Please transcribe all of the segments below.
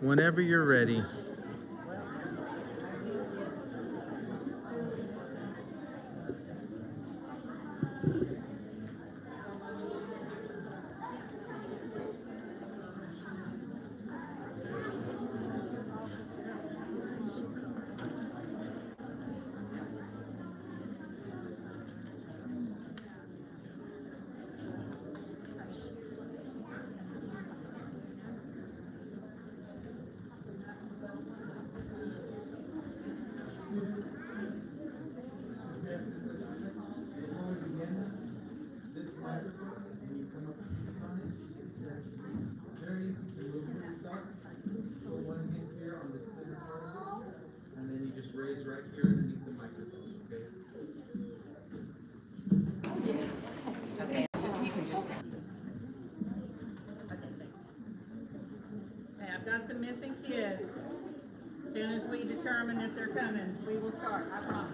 Whenever you're ready. Raise right here underneath the microphone, okay? Okay, you can just. Okay, I've got some missing kids. As soon as we determine if they're coming, we will start, I promise.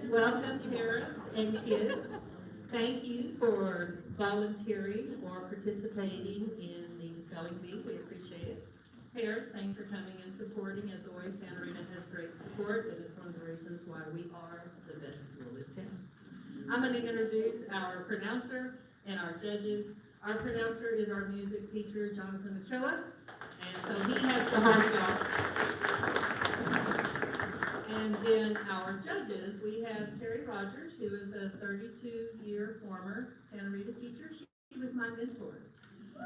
Welcome, parents and kids. Thank you for volunteering or participating in the spelling bee. We appreciate it. Parents, thanks for coming and supporting. As always, Santa Rita has great support. It is one of the reasons why we are the best school in town. I'm going to introduce our pronouncer and our judges. Our pronouncer is our music teacher, Jonathan Ochoa, and so he has the hard job. And then our judges, we have Terry Rogers, who is a 32-year former Santa Rita teacher. She was my mentor.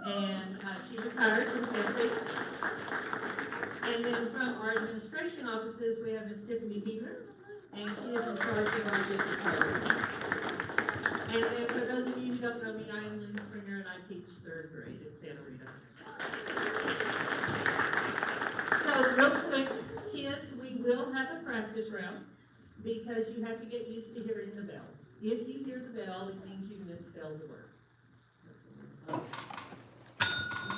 And she retired from Santa Rita. And then from our administration offices, we have Ms. Tiffany Beaver, and she is in charge of our district program. And then for those of you who don't know me, I am Lynn Springer, and I teach 3rd grade at Santa Rita. So real quick, kids, we will have a practice round because you have to get used to hearing the bell. If you hear the bell, it means you misspelled the word.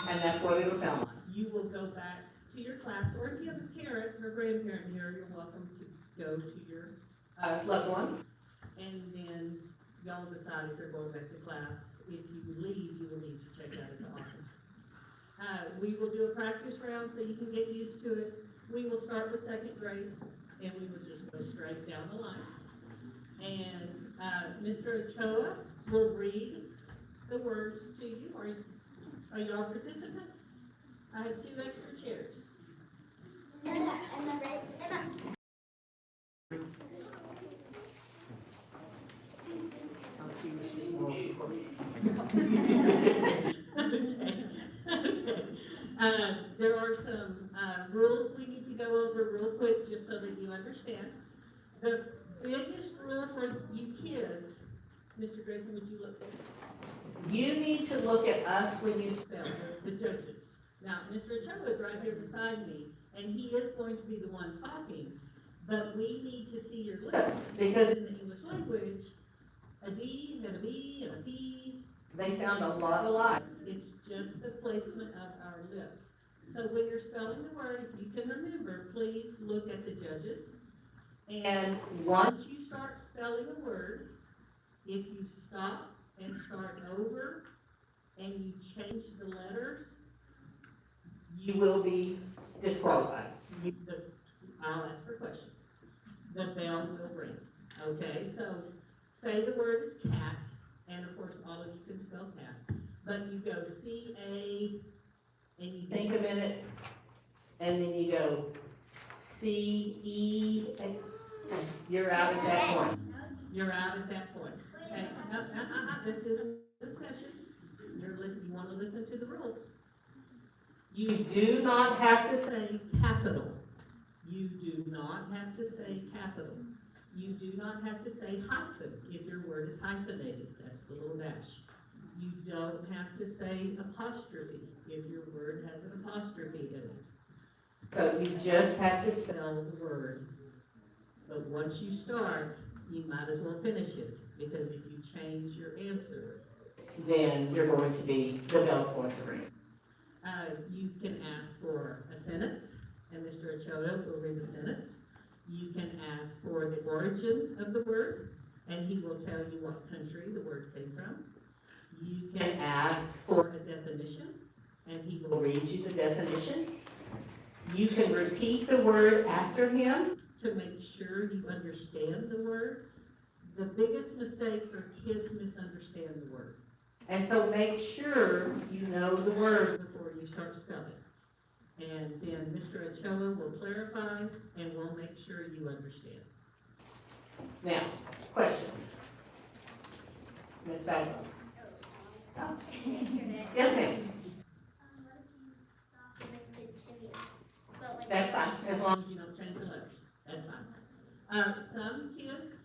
And that's what it'll sound like. You will go back to your class, or if you have a parent or grandparent here, you're welcome to go to your loved one. and then y'all decide if they're going back to class. If you leave, you will need to check out at the office. We will do a practice round so you can get used to it. We will start with 2nd grade, and we will just go straight down the line. And Mr. Ochoa will read the words to you. Are y'all participants? I have 2 extra chairs. There are some rules we need to go over real quick just so that you understand. The biggest rule for you kids, Mr. Grayson, would you look at? You need to look at us when you Spell the judges. Now, Mr. Ochoa is right here beside me, and he is going to be the one talking, but we need to see your lips because in the English language, a D and a B and a P, they sound a lot alike. it's just the placement of our lips. So when you're spelling the word, if you can remember, please look at the judges. And once you start spelling a word, if you stop and start over and you change the letters, You will be disqualified. I'll ask for questions. The bell will ring. Okay, so say the word is cat, and of course all of you can spell cat, but you go C-A, and you Think a minute, and then you go C-E, you're out at that point. You're out at that point. Okay, no, this is a discussion. You wanna listen to the rules. You do not have to say capital. You do not have to say capital. You do not have to say hyphen if your word is hyphenated. That's the little dash. You don't have to say apostrophe if your word has an apostrophe in it. So you just have to Spell the word. But once you start, you might as well finish it, because if you change your answer, then you're going to be, the bell's going to ring. you can ask for a sentence, and Mr. Ochoa will read a sentence. You can ask for the origin of the word, and he will tell you what country the word came from. You can ask for a definition, and he will read you the definition. You can repeat the word after him to make sure you understand the word. The biggest mistakes are kids misunderstand the word. And so make sure you know the word before you start spelling. And then Mr. Ochoa will clarify and we'll make sure you understand. Now, questions? Ms. Bagwell? Oh, internet. Yes, ma'am. What if you stop and then continue? But like. That's fine, as long as you don't change the letters, that's fine. Some kids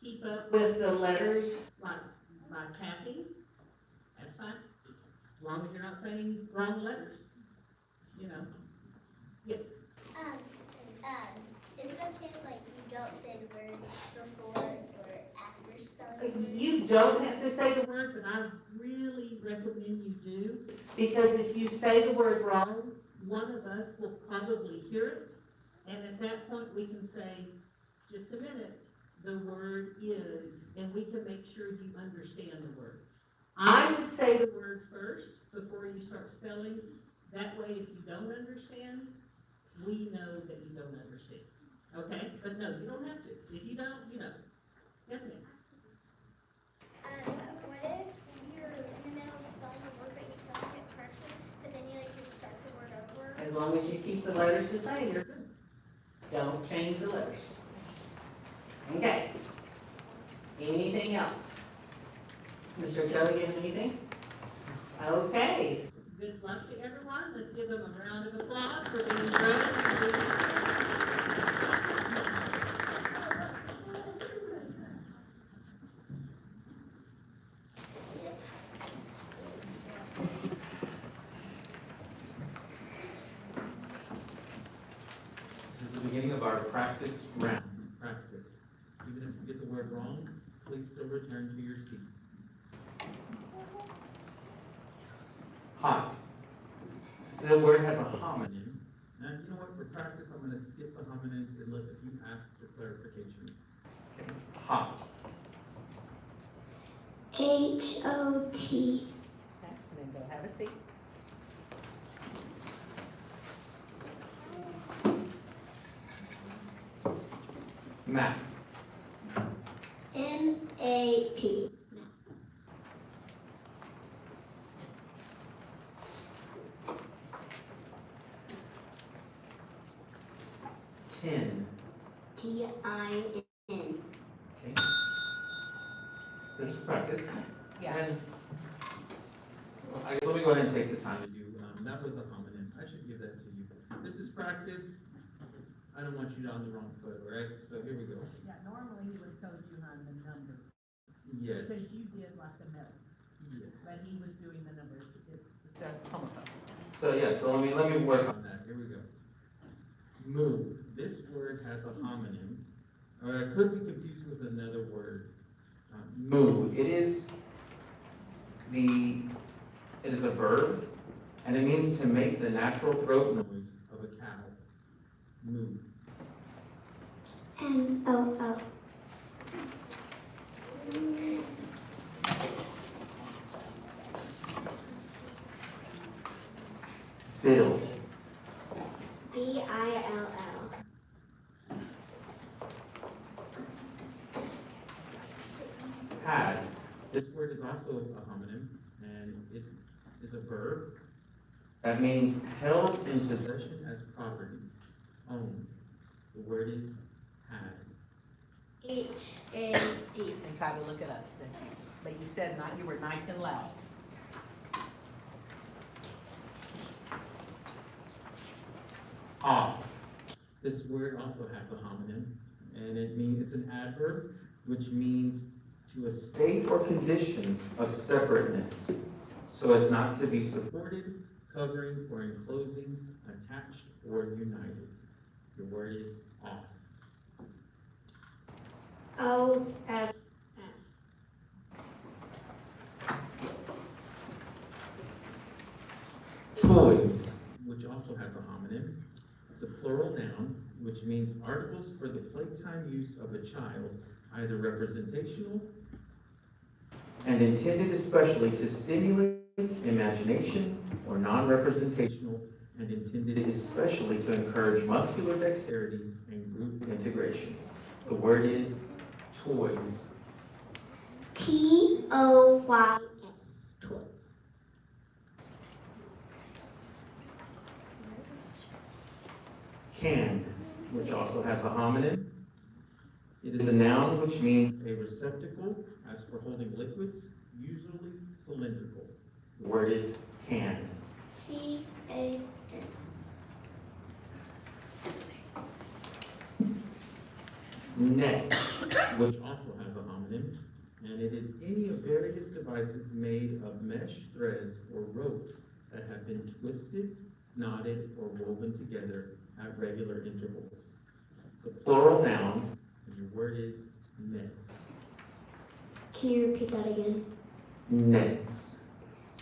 keep up with with the letters, by tapping, that's fine. As long as you're not saying wrong letters, you know. Yes. Is it okay if like you don't say the word before or after spelling the word? you don't have to say the word, Word, but I really recommend you do. because if you say the word wrong, One of us will probably hear it, and at that point, we can say, just a minute, the word is, and we can make sure you understand the word. I would say the word first before you start spelling. That way, if you don't understand, we know that you don't understand. Okay? But no, you don't have to. If you don't, you know. Yes, ma'am. What if you're in the middle of spelling a word, but you're spelling it correctly, but then you like just start the word over? as long as you keep the letters the same, you're good. Don't change the letters. Okay. Anything else? Mr. Ochoa, you have anything? Okay. Good luck to everyone. Let's give them a round of applause for being brave. This is the beginning of our practice round. Practice. Even if you get the word wrong, please still return to your seat. Hot. So the word has a homonym. Now, you know what, for practice, I'm gonna skip the homonyms unless if you ask for clarification. Okay. Hot. H-O-T. Okay, then go have a seat. Map. M-A-P. Tin. T-I-N. Okay. This is practice. Yeah. And I guess let me go ahead and take the time to do, that was a homonym. I should give that to you. This is practice. I don't want you on the wrong foot, all right? So here we go. Yeah, normally he would have told you on the number, Yes. because you did like the middle, Yes. but he was doing the numbers. It's a homophone. So yeah, so let me work on that. Here we go. Move. This word has a homonym, or it could be confused with another word. Move. It is a verb, and it means to make the natural throat noise of a cow. Move. M-O-O. Fiddle. B-I-L-L. Pad. This word is also a homonym, and it is a verb. That means held in possession as property, owned. The word is had. H-A-D. And try to look at us, but you You said not, you were nice and loud. Off. This word also has a homonym, and it's an adverb, which means to a state or condition of separateness, so as not to be supported, covering, or enclosing, attached, or united. The word is off. OFF. Toys, which also has a homonym. It's a plural noun, which means articles for the playtime use of a child, either representational and intended especially to stimulate imagination, or non-representational and intended especially to encourage muscular dexterity and group integration. The word is toys. TOYS. Toys. Canned, which also has a homonym. It is a noun which means a receptacle as for holding liquids, usually cylindrical. The word is canned. CAN. Net, which also has a homonym, and it is any of various devices made of mesh threads or ropes that have been twisted, knotted, or woven together at regular intervals. It's a plural noun, and your word is nets. Can you repeat that again? Nets.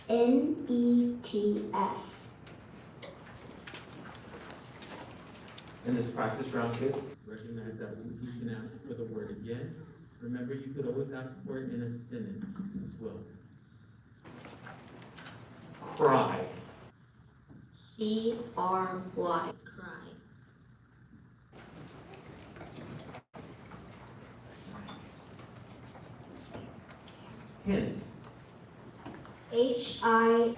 NETS. In this practice round, kids, recognize that you can ask for the word again. Remember, you could always ask for it in a sentence as well. Cry. CRY. Cry. Hint. HINT.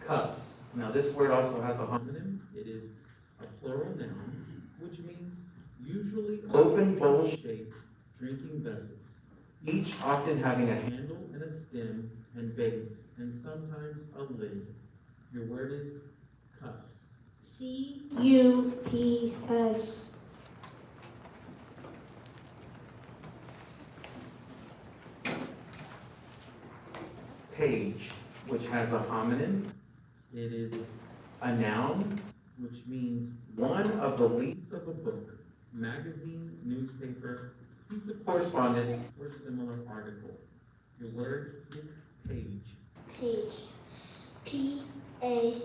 Cups. Now, this word also has a homonym. It is a plural noun, which means usually open bowl-shaped drinking vessels, each often having a handle and a stem and base, and sometimes a lid. Your word is cups. CUPS. Page, which has a homonym. It is a noun, which means one of the leaves of a book, magazine, newspaper, piece of correspondence, or similar article. Your word is page. Page. PAGE.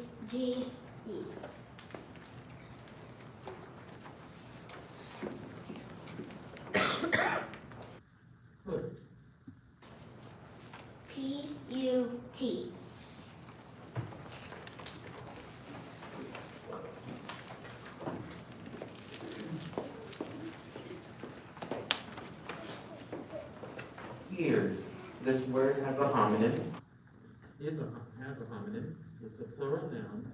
Put. PUT. Ears. This word has a homonym. Has a homonym. It's a plural noun,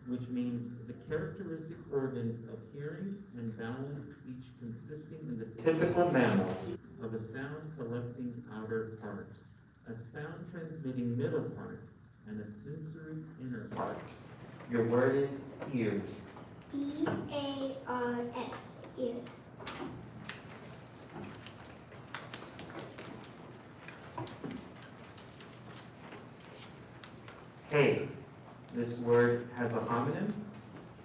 which means the characteristic organs of hearing and balance, each consisting in the typical mammal of a sound collecting outer part, a sound transmitting middle part, and a sensory inner part. Your word is ears. EARS. Ear. Hey. This word has a homonym.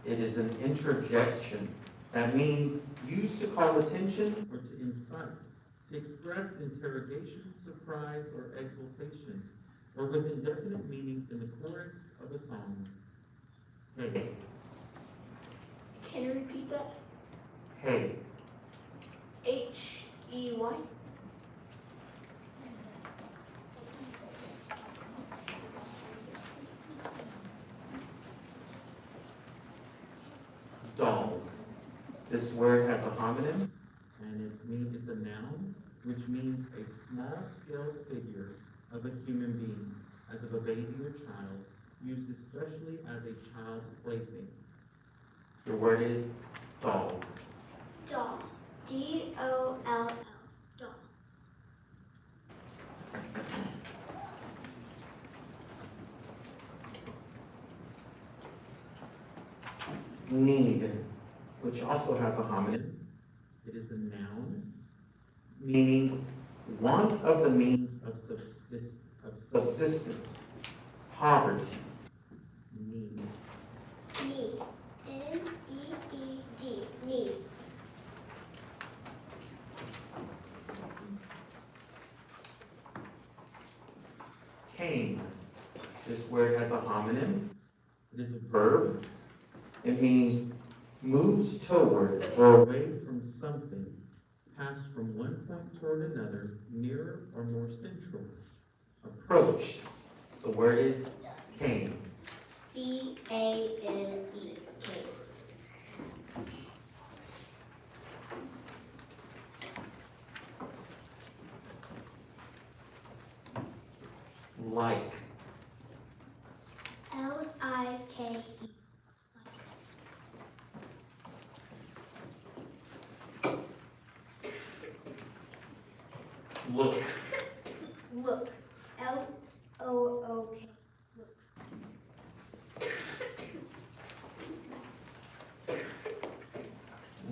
It is an interjection. That means used to call attention or to incite, to express interrogation, surprise, or exultation, or with indefinite meaning in the chorus of a song. Hey. Can you repeat that? Hey. HEY. Doll. This word has a homonym, and it's a noun, which means a small-scale figure of a human being, as of a baby or child, used especially as a child's plaything. The word is doll. Doll. D-O-L-L. Doll. Need, which also has a homonym. It is a noun, meaning want of the means of subsistence, poverty. Need. Need. N-E-E-D. Need. Came. This word has a homonym. It is a verb. It means moved toward or away from something, passed from one point toward another, nearer or more central. Approached. The word is came. C-A-N-E. Came. Like. L-I-K-E. Look. Look. L-O-O-K.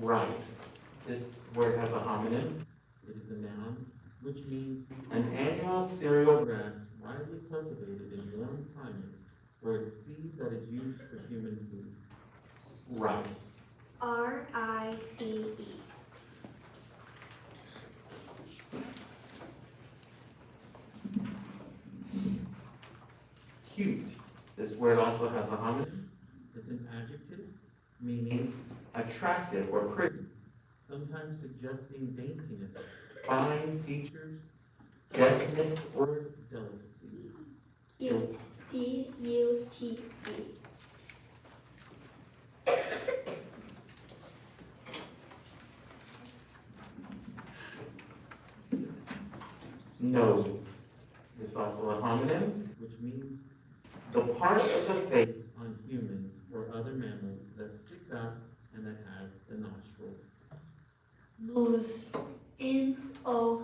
Rice. This word has a homonym. It is a noun, which means an annual cereal grass widely cultivated in warm climates for its seed that is used for human food. Rice. R-I-C-E. Cute. This word also has a homonym. It's an adjective meaning attractive or pretty, sometimes suggesting daintiness, fine features, deftness, or delicacy. Cute. C-U-T-E. Nose. This is also a homonym, which means the part of the face on humans or other mammals that sticks out and that has the nostrils. Nose. N-O-S-E.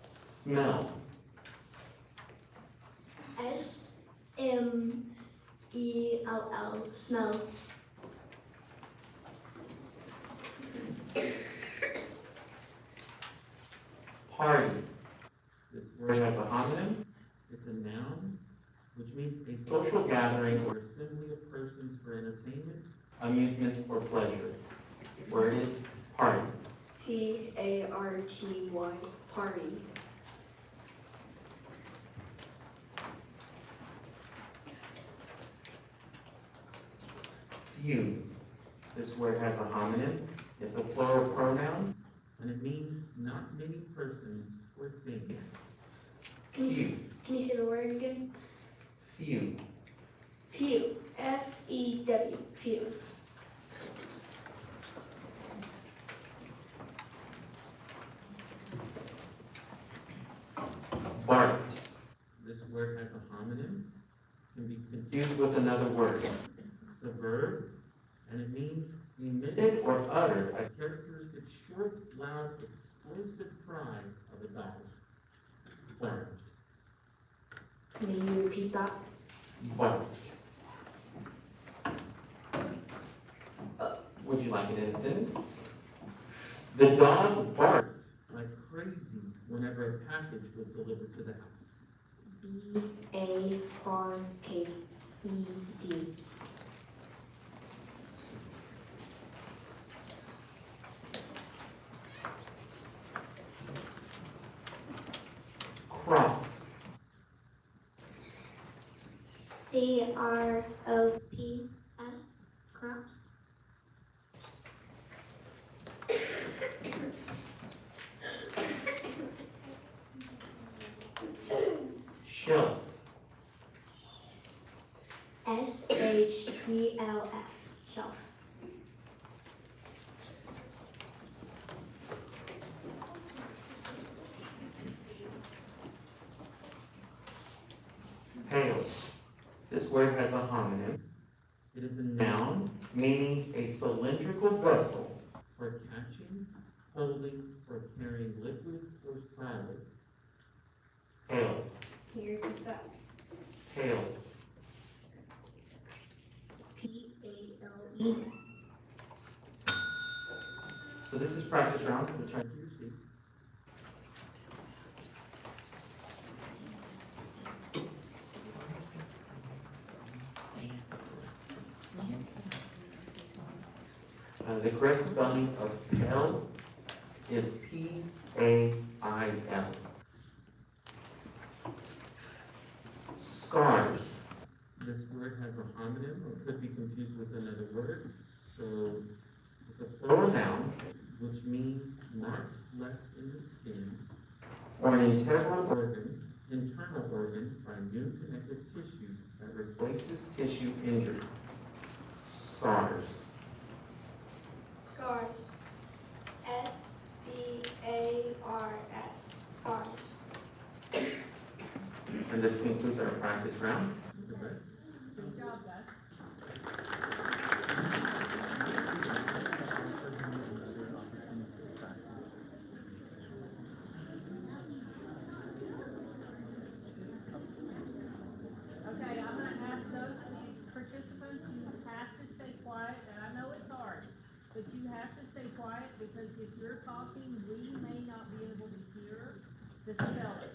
Smell. S-M-E-L-L. Smell. Party. This word has a homonym. It's a noun, which means a social gathering or assembly of persons for entertainment, amusement, or pleasure. Word is party. P-A-R-T-Y. Party. Few. This word has a homonym. It's a plural pronoun, and it means not many persons or things. Can Few. you say the word again? Few. Few. F-E-W. Few. Barked. This word has a homonym. Can be confused with another word. It's a verb, and it means emitted or uttered a characteristic short, loud, explosive cry of a dog. Barked. May you repeat that? Barked. Would you like it in a sentence? The dog barked like crazy whenever a package was delivered to the house. B-A-R-K-E-D. Crops. C-R-O-P-S. Crops. Shelf. S-H-E-L-F. Shelf. Tail. This word has a homonym. It is a noun meaning a cylindrical vessel for catching, holding, or carrying liquids or solids. Tail. Here is that. Tail. P-A-L-E. So this is practice round. Return to your seat. The correct spelling of tail is P-A-I-L. Scars. This word has a homonym or could be confused with another word. So it's a plural noun, which means marks left in the skin or an internal organ by new connective tissue that replaces tissue injured. Scars. Scars. S-C-A-R-S. Scars. And this concludes our practice round. Good job, guys. Okay, I'm gonna ask those participants, you have to stay quiet, and I know it's hard, but you have to stay quiet, because if you're talking, we may not be able to hear the speller.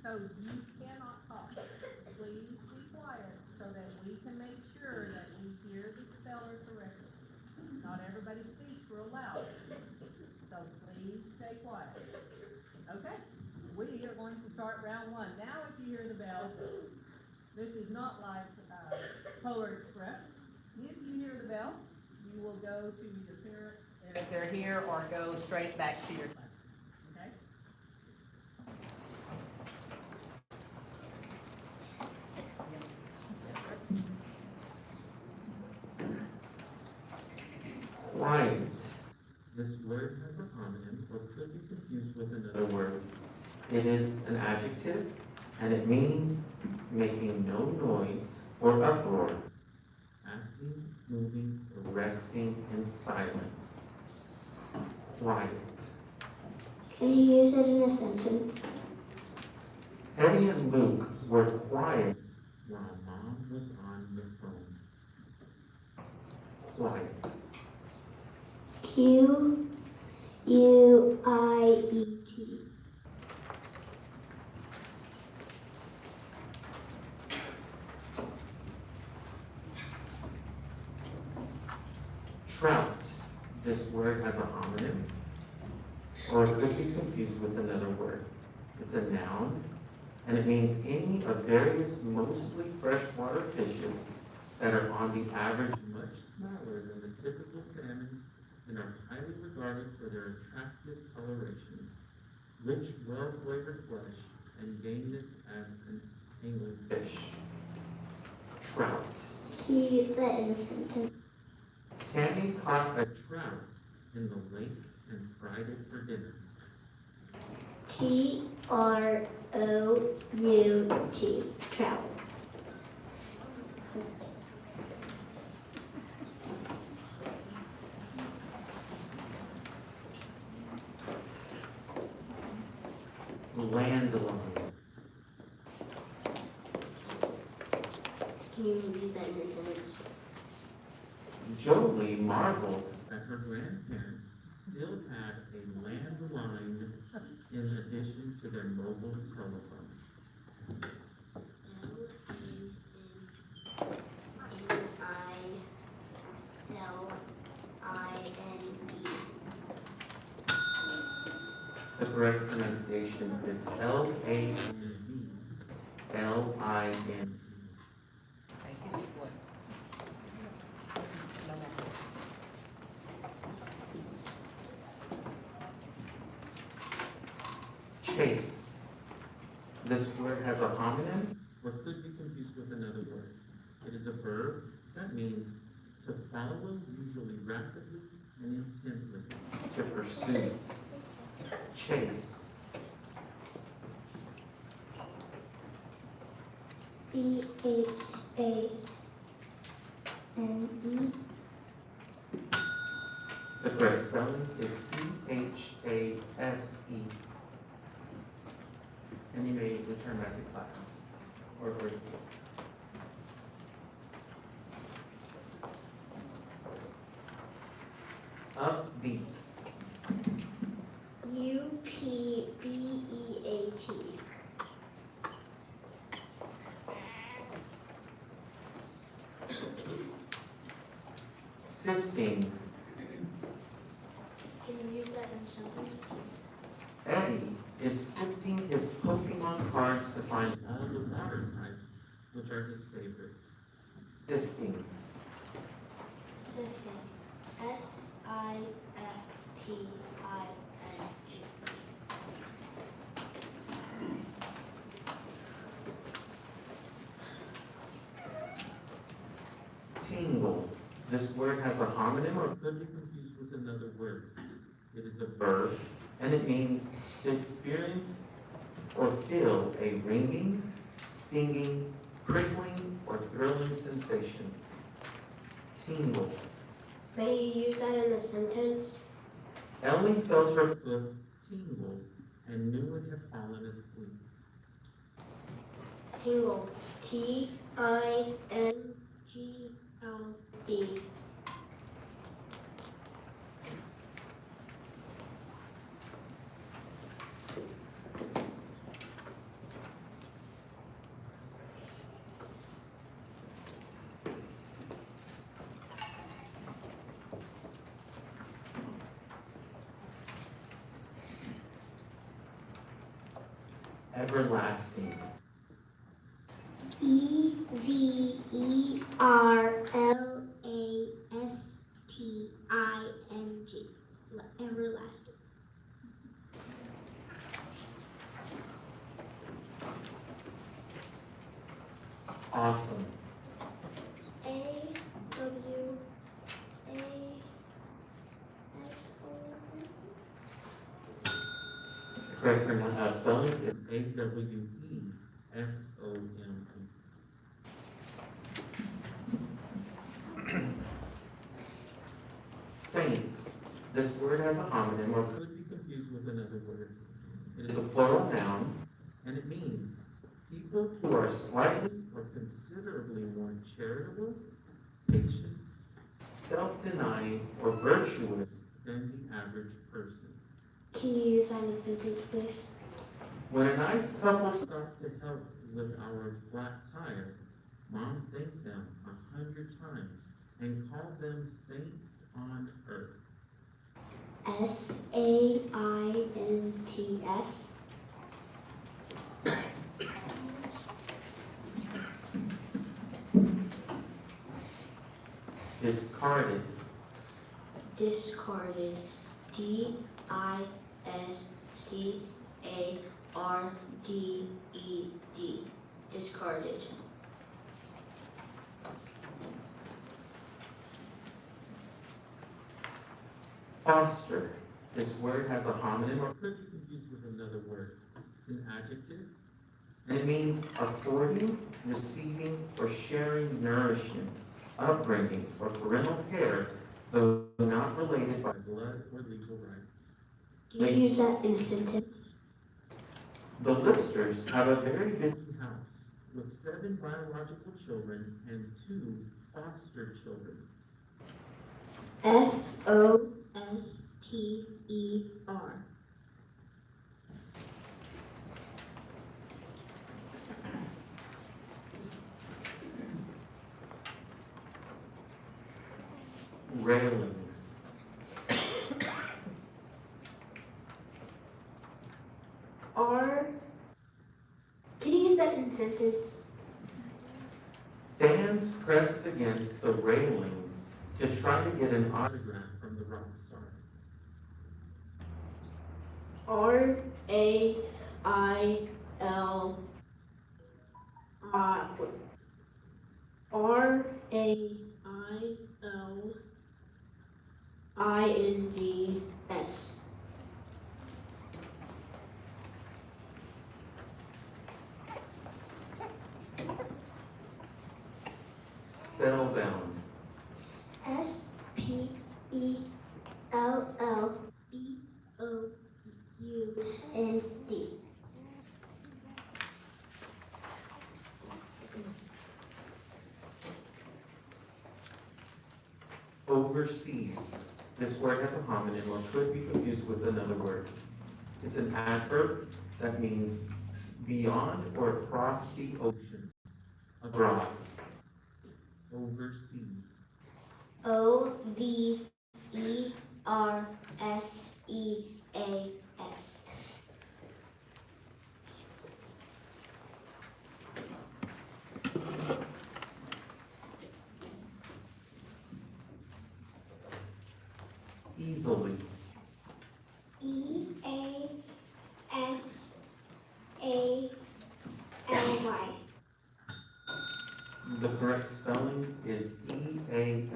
So you cannot talk. Please be quiet, so that we can make sure that we hear the speller correctly. Not everybody speaks real loud, so please stay quiet. Okay, we are going to start round one. Now, if you hear the bell, this is not like, Polar Express. If you hear the bell, you will go to your parent, if they're here, or go straight back to your class, okay? Quiet. This word has a homonym or could be confused with another word. It is an adjective and it means making no noise or uproar, acting, moving, or resting in silence. Quiet. Can you use it in a sentence? Eddie and Luke were quiet while Mom was on the phone. Quiet. Q-U-I-E-T. Trout. This word has a homonym, or it could be confused with another word. It's a noun, and it means any of various mostly freshwater fishes that are on the average much smaller than the typical salmons and are highly regarded for their attractive colorations, rich, well-flavored flesh, and gameness as an anglerfish. Trout. Can you use that in a sentence? Tammy caught a trout in the lake and fried it for dinner. T-R-O-U-T. Trout. Landline. Can you use that in a sentence? Jolie marveled that her grandparents still had a landline in addition to their mobile telephones. L-A-N-I-L-I-N-E. The correct pronunciation is L-A-N-D. L-I-N-E. Thank you, support. No matter. Chase. This word has a homonym, or could be confused with another word. It is a verb that means to follow, usually rapidly and intently, to pursue. Chase. C-H-A-N-E. The correct spelling is C-H-A-S-E. And you may return back to class or break this. Upbeat. U-P-B-E-A-T. Sifting. Can you use that in a sentence? Eddie is sifting his Pokemon cards to find all the water types, which are his favorites. Sifting. Sifting. S-I-F-T-I-N-G. Tingle. This word has a homonym or could be confused with another word. It is a verb, and it means to experience or feel a ringing, stinging, prickling, or thrilling sensation. Tingle. May you use that in a sentence? Ellie felt her foot tingle and knew it had fallen asleep. Tingle. T-I-N-G-L-E. Everlasting. E-V-E-R-L-A-S-T-I-N-G. Everlasting. Awesome. A-W-A-S-O-N. The correct spelling is A-W-E-S-O-M-E. Saints. This word has a homonym or could be confused with another word. It is a plural noun, and it means people who are slightly or considerably more charitable, patient, self-denying, or virtuous than the average person. Can you use that in a sentence, please? When a nice couple stopped to help with our flat tire, Mom thanked them 100 times and called them saints on earth. S-A-I-N-T-S. Discarded. Discarded. D-I-S-C-A-R-D-E-D. Discarded. Foster. This word has a homonym or could be confused with another word. It's an adjective, and it means affording, receiving, or sharing nourishment, upbringing, or parental care, though not related by blood or legal rights. Can you use that in a sentence? The Listers have a very busy house with 7 biological children and 2 foster children. F-O-S-T-E-R. Railings. Can you use that in a sentence? Fans pressed against the railings to try to get an autograph from the rock star. R-A-I-L-I-N-G-S. Overseas. This word has a homonym or could be confused with another word. It's an adverb that means beyond or across the ocean, abroad, overseas. Overseas. Easily. EASALY. The correct spelling is EASILY.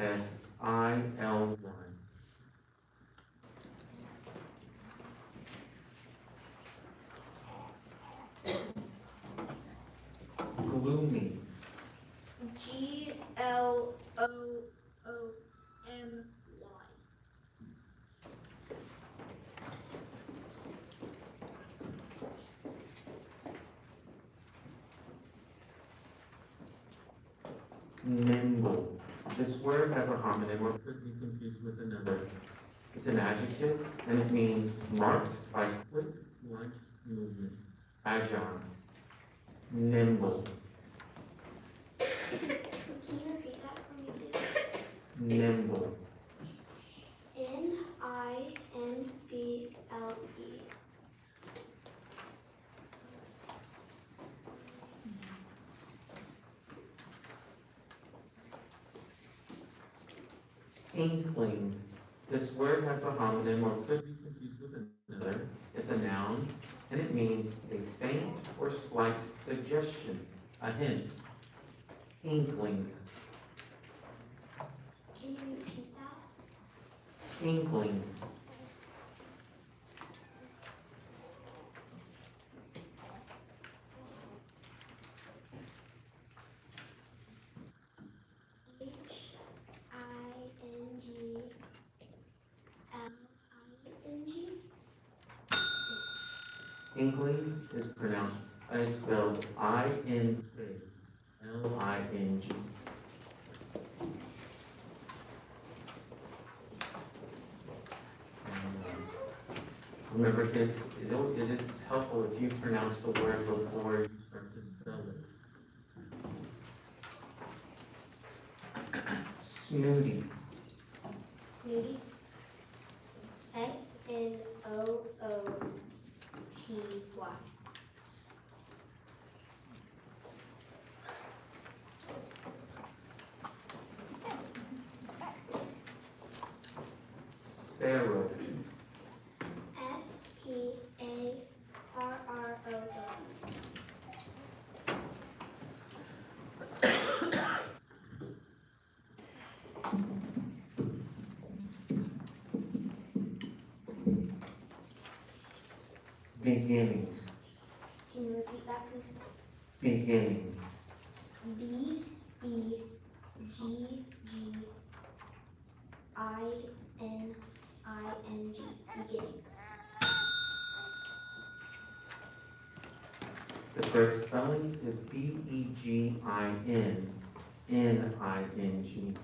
Gloomy. GLOOMY. Nimble. This word has a homonym or could be confused with another. It's an adjective and it means marked by quick, light movement. Agile. Nimble. Can you repeat that for me, please? Nimble. NIMBLE. Inkling. This word has a homonym or could be confused with another. It's a noun and it means a faint or slight suggestion, a hint. Inkling. Can you repeat that? Inkling. HINGLING. Inkling is pronounced, is spelled INKLING. Remember kids, it is helpful if you pronounce the word before you start to spell it. Snooty. Snooty. SNOOTY. Sparrow. SPARROW. Beginning. Can you repeat that, please? Beginning. BEGGINNING. Beginning. The correct spelling is BEGINNING.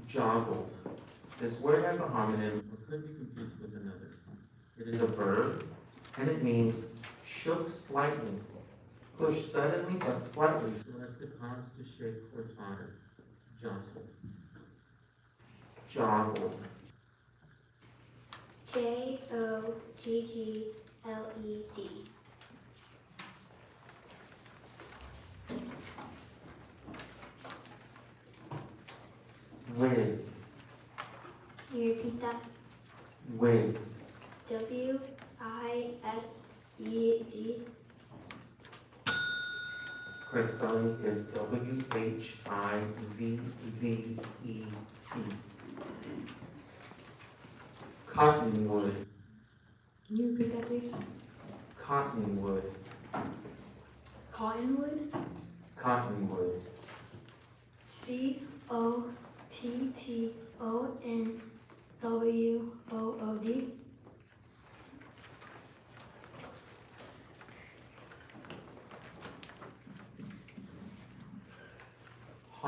Joggled. This word has a homonym or could be confused with another. It is a verb and it means shook slightly, pushed suddenly but slightly so as to cause to shake or totter. Jostled. Joggled. JOGGLED. Whiz. Can you repeat that? Whiz. WISED. Correct spelling is WHIZZED. Cottonwood. Can you repeat that, please? Cottonwood. Cottonwood. Cottonwood. COTTONWOOD.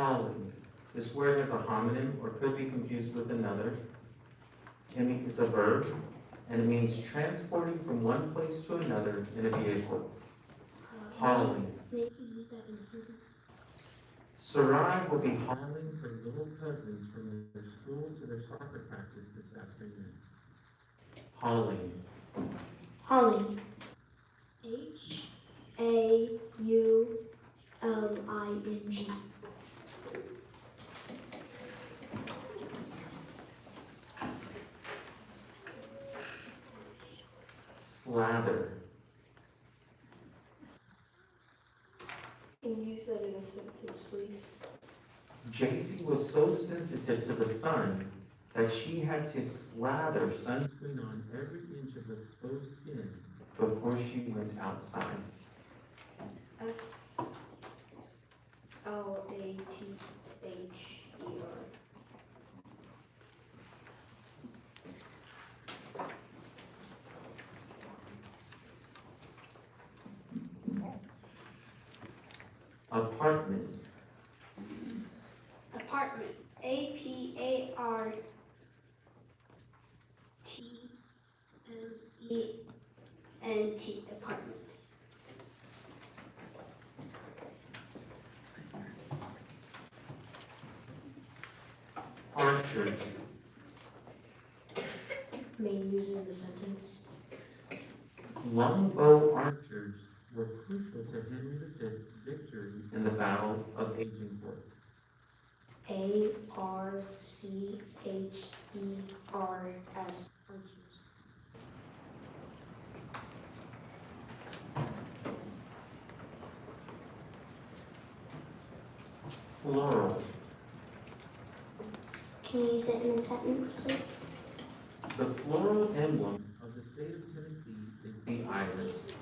Hauling. This word has a homonym or could be confused with another. It's a verb, and it means transporting from one place to another in a vehicle. Hauling. May you please use that in a sentence? Sarai will be hauling her little cousins from their school to their soccer practice this afternoon. Hauling. Hauling. Hauling. Slather. Can you use that in a sentence, please? JC was so sensitive to the sun that she had to slather sunscreen on every inch of exposed skin before she went outside. SLATHER. Apartment. Apartment. APARTMENT. Apartment. Archers. May you use it in a sentence? Longbow archers were crucial to Henry V's victory in the Battle of Agincourt. ARCHERS. Archers. Floral. Can you use it in a sentence, please? The floral emblem of the state of Tennessee is the iris.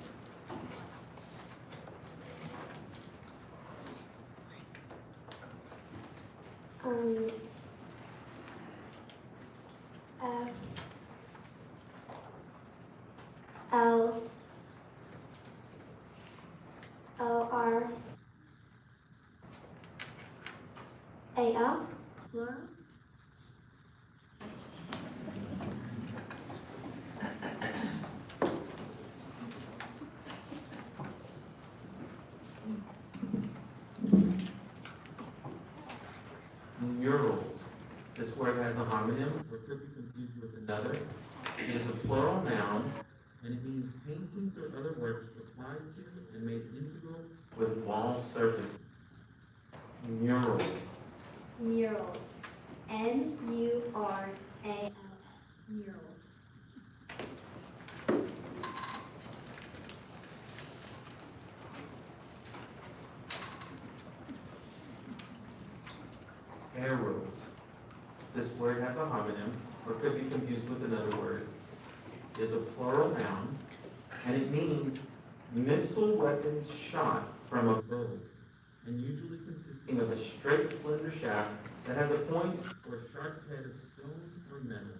FLORAL. Murals. This word has a homonym or could be confused with another. It is a plural noun, and it means paintings or other works applied to and made integral with wall surfaces. Murals. Murals. MURALS. Murals. Arrows. This word has a homonym or could be confused with another word. It is a plural noun, and it means missile weapons shot from a bow, and usually consisting of a straight, slender shaft that has a point or sharp head of stone or metal,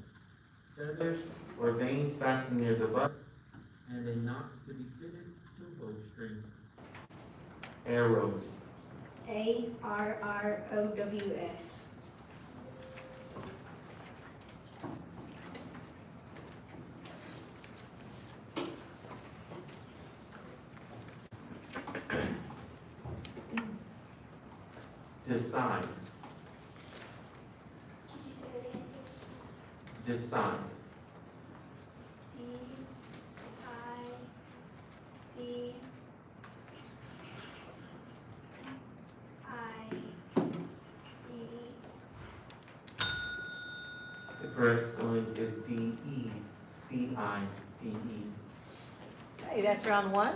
feathers or veins fastened near the butt, and a knot to be fitted to a bowstring. Arrows. ARROWS. Decide. Could you say that again, please? Decide. The correct spelling is DECIDE. Hey, that's round one.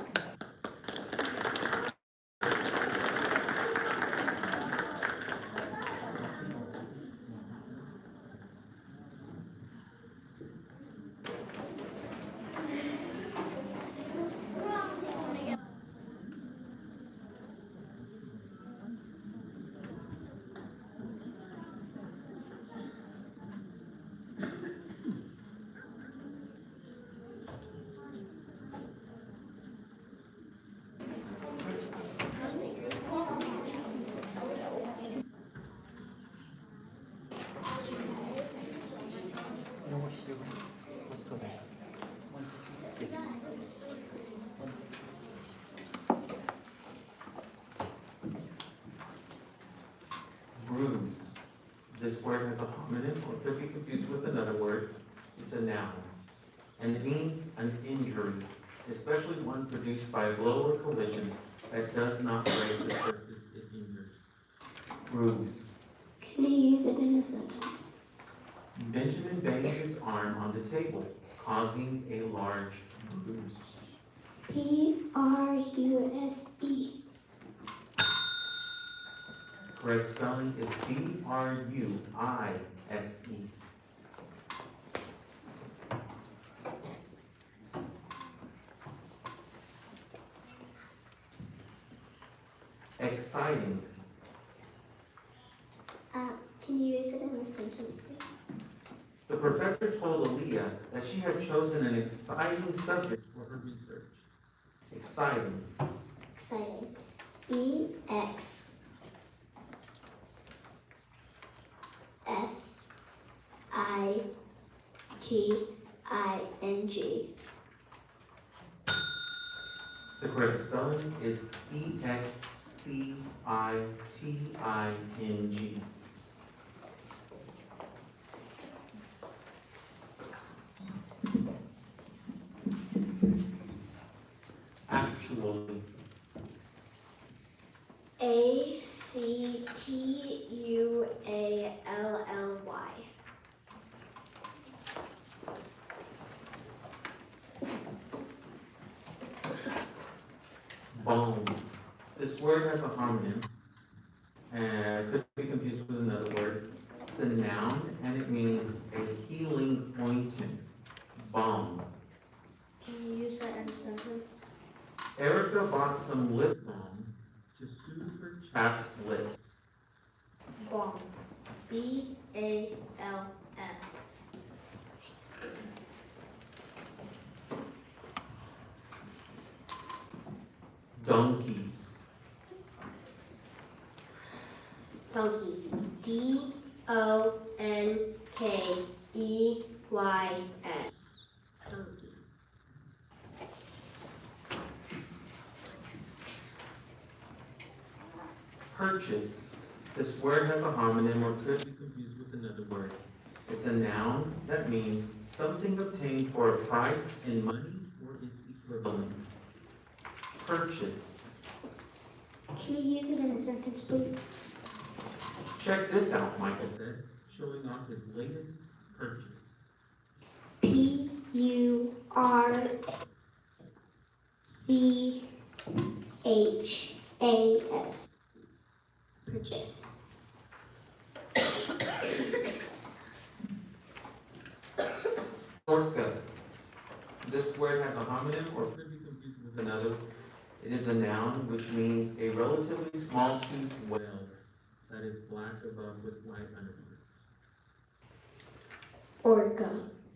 Let's go back. Yes. Bruise. This word has a homonym or could be confused with another word. It's a noun. And it means an injury, especially one produced by a blow or collision that does not break the surface it injures. Bruise. Can you use it in a sentence? Benjamin banged his arm on the table, causing a large bruise. Bruse. Correct spelling is Bruise. Exciting. Can you use it in a sentence, please? The professor told Aaliyah that she had chosen an exciting subject for her research. Exciting. Exciting. Exciting. The correct spelling is Exciting. Actually. Actually. Balm. This word has a homonym and could be confused with another word. It's a noun and it means a healing ointment. Balm. Can you use that in a sentence? Erica bought some lip balm to soothe her chapped lips. Balm. BALM. Donkeys. Donkeys. DONKEYS. Donkey. Purchase. This word has a homonym or could be confused with another word. It's a noun that means something obtained for a price in money or its equivalent. Purchase. Can you use it in a sentence, please? Check this out, Michael said, showing off his latest purchase. PURCHAS. Purchase. Orca. This word has a homonym or could be confused with another. It is a noun which means a relatively small toothed whale that is black above with white underparts. Orca.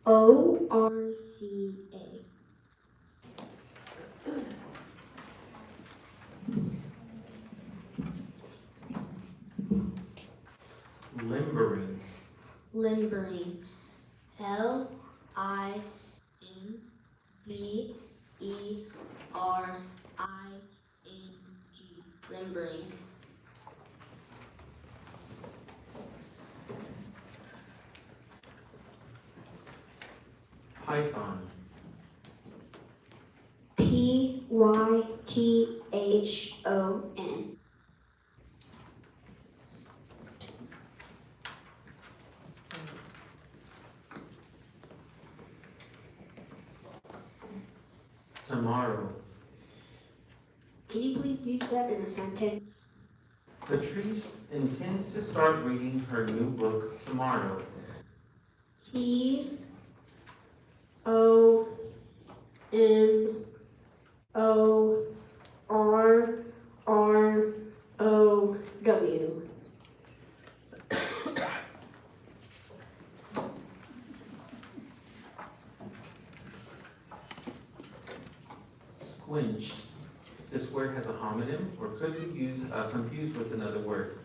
ORCA. Limbering. Limbering. LIMBERING. Limbering. Python. PYTHON. Tomorrow. Can you please use that in a sentence? Patrice intends to start reading her new book tomorrow. TOMORROW. Squinch. This word has a homonym or could be confused with another word.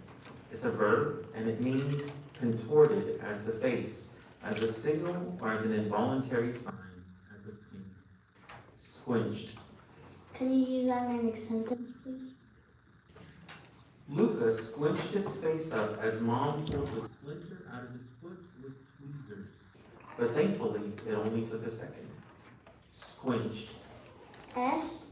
It's a verb and it means contorted as the face, as a signal or as an involuntary sign, as a ping. Squinched. Can you use that in a next sentence, please? Luca squinched his face up as Mom pulled the splinter out of his foot with tweezers. But thankfully, it only took a second. Squinched. Squinchd.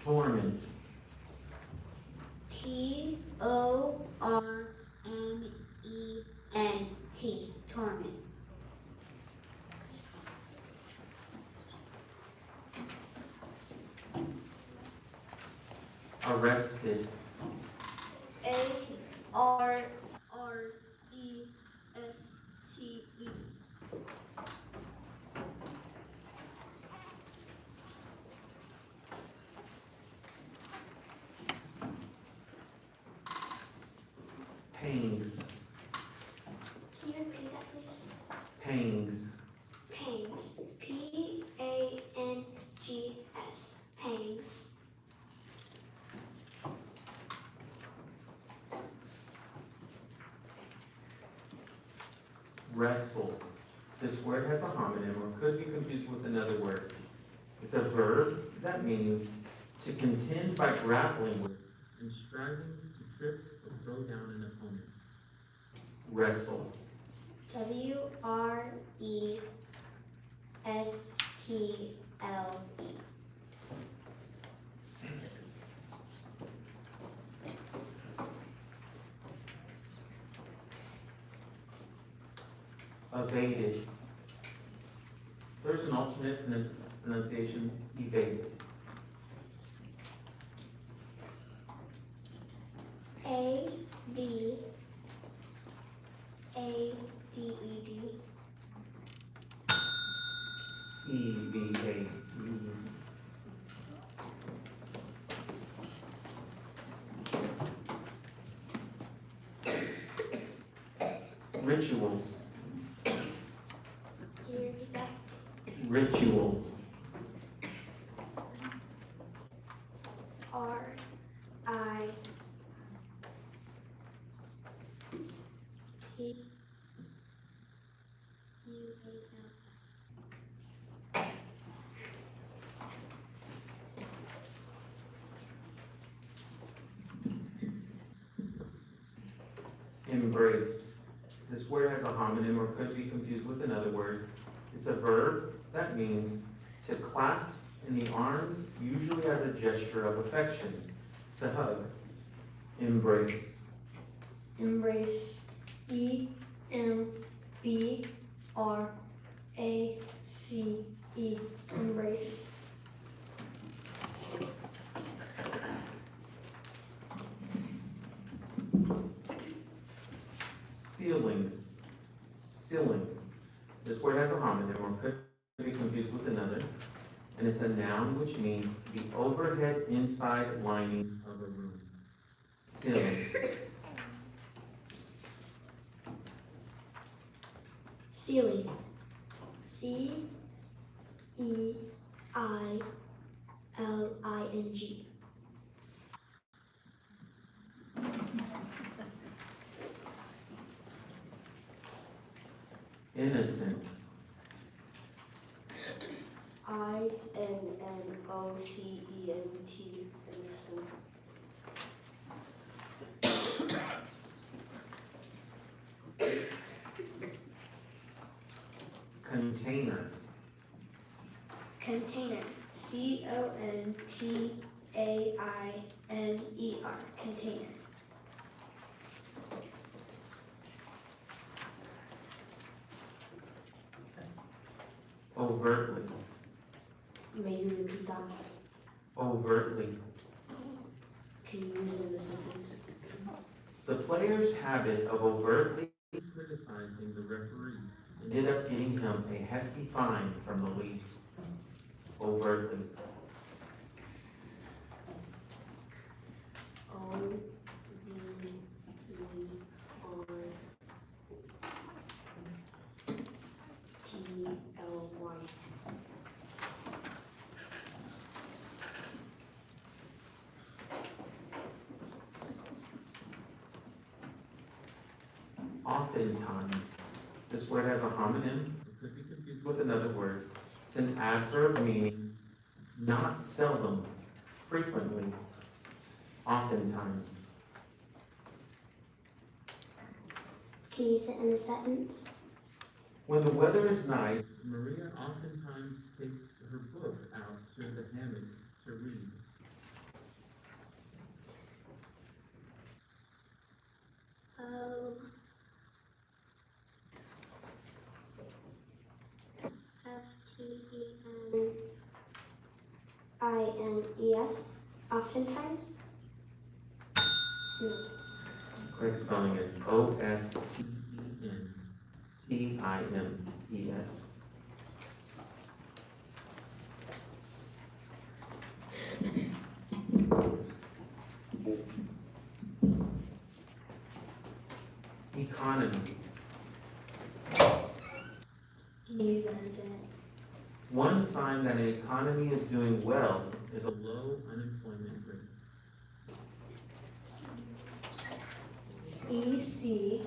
Torment. Torment. Torment. Arrested. Arreste. Pangs. Can you repeat that, please? Pangs. Pangs. Pangs. Pangs. Wrestle. This word has a homonym or could be confused with another word. It's a verb that means to contend by grappling with and striving to trip or throw down an opponent. Wrestle. Wrestle. Evaded. There's an alternate pronunciation, evaded. Avaded. E-V-A-D. Rituals. Can you repeat that? Rituals. RITUALS. Embrace. This word has a homonym or could be confused with another word. It's a verb that means to clasp in the arms, usually as a gesture of affection. To hug. Embrace. Embrace. EMBRACE. Embrace. Ceiling. Ceiling. This word has a homonym or could be confused with another. And it's a noun which means the overhead inside lining of a room. Ceiling. Ceiling. CEILING. Innocent. INNOCENT. Innocent. Container. Container. CONTAINER. Container. Overtly. Maybe repeat that. Overtly. Can you use it in a sentence? The player's habit of overtly criticizing the referees ended up getting him a hefty fine from the league. Overtly. OVERTLY. oftentimes. This word has a homonym, it could be confused with another word. It's an adverb meaning not seldom, frequently, oftentimes. Can you use it in a sentence? When the weather is nice, Maria oftentimes takes her book out to the hammock to read. Oftentimes, oftentimes? No. Correct spelling is Oftentimes. Economy. Can you use it in a sentence? One sign that an economy is doing well is a low unemployment rate. ECONOMY.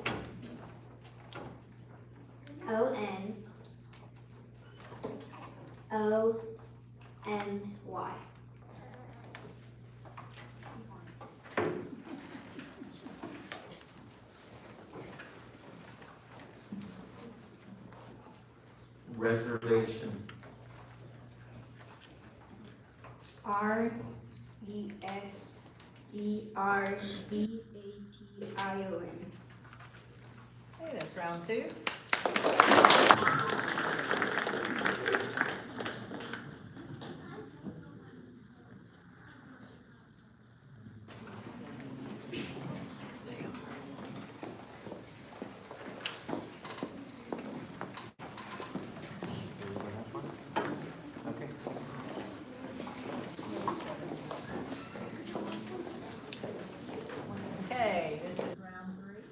Reservation. RESERVATION. Okay, that's round two. Okay, this is round three.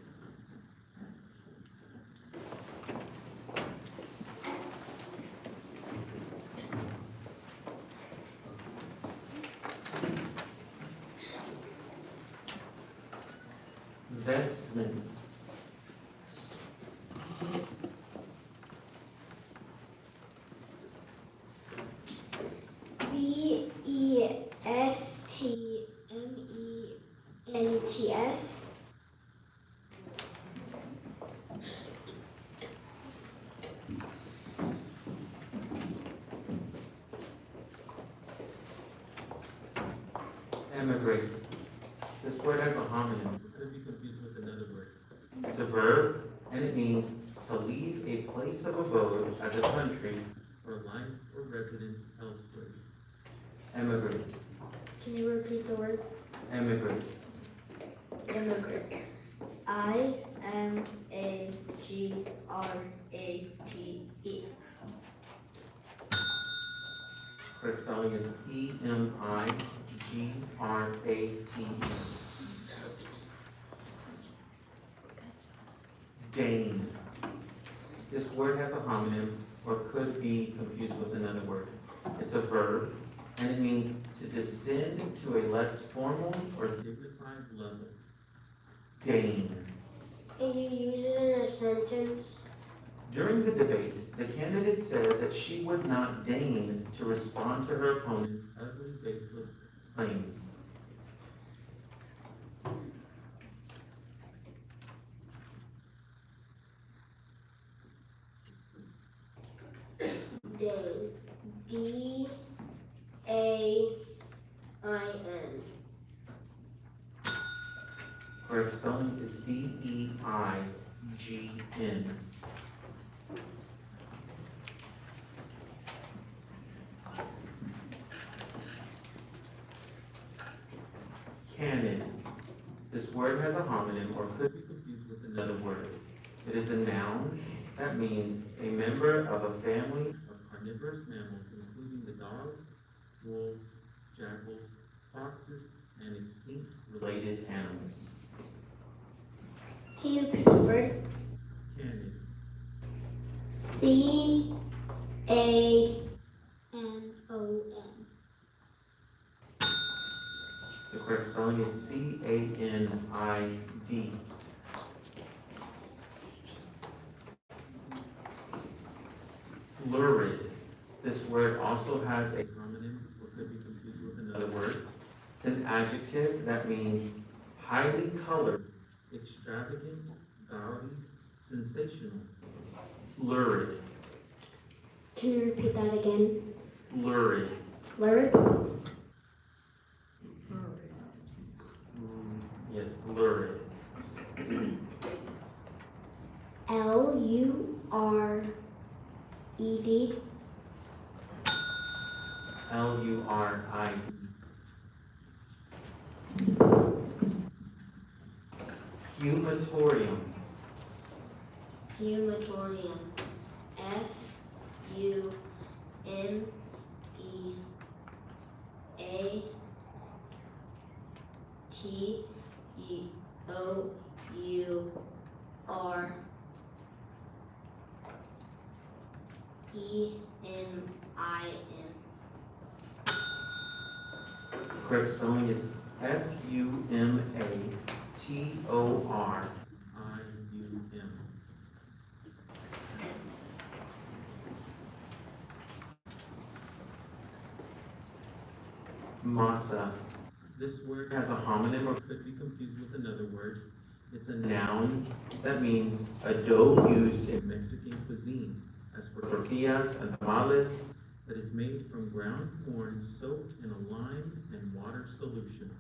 Vestments. VESTMENTS. Emigrate. This word has a homonym. It could be confused with another word. It's a verb, and it means to leave a place of abode as a country for life or residence elsewhere. Emigrate. Can you repeat the word? Emigrate. Immigrant. IMAGRATE. Correct spelling is EMIGRATE. Gain. This word has a homonym or could be confused with another word. It's a verb, and it means to descend to a less formal or dignified level. Gain. Can you use it in a sentence? During the debate, the candidate said that she would not deign to respond to her opponent's ugly, baseless claims. Dain. DAIN. Correct spelling is DEIGN. Canon. This word has a homonym or could be confused with another word. It is a noun that means a member of a family of carnivorous mammals, including the dogs, wolves, jackals, foxes, and extinct related animals. Can you repeat the word? Canon. CANON. The correct spelling is CANID. Lurid. This word also has a homonym or could be confused with another word. It's an adjective that means highly colored, extravagant, gaudy, sensational. Lurid. Can you repeat that again? Lurid. Lurid? Yes, lurid. Lurid. Lurid. Fumatorium. Fumatorium. Fumatorium. Correct spelling is Fumatorium. Masa. This word has a homonym or could be confused with another word. It's a noun that means a dough used in Mexican cuisine, as for tortillas and tamales, that is made from ground corn soaked in a lime and water solution.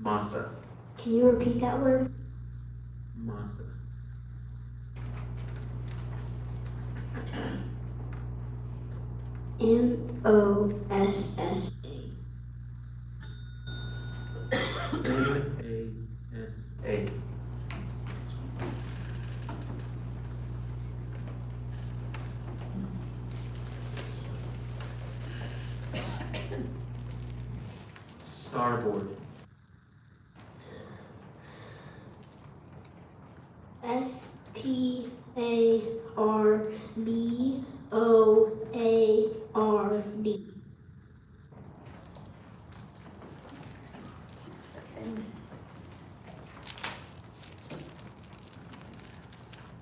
Masa. Can you repeat that word? Masa. Mossa. M-A-S-A. Starboard. Starboard.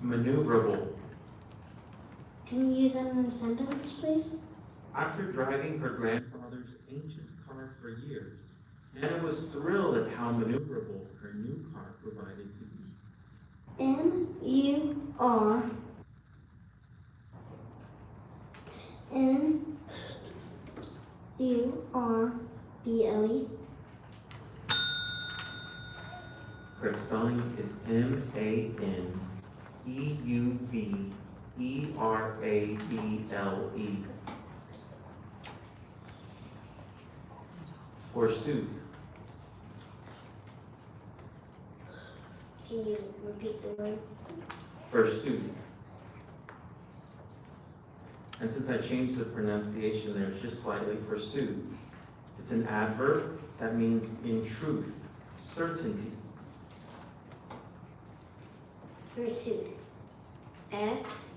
Maneuverable. Can you use that in a sentence, please? After driving her grandfather's ancient car for years, Hannah was thrilled at how maneuverable her new car provided to be. Maneuverable. Correct spelling is Maneuverable. Forsooth. Can you repeat the word? Forsooth. And since I changed the pronunciation there just slightly, forsooth, it's an adverb that means in truth, certainty. Forsooth. F-U-R-S-O-O-T-H.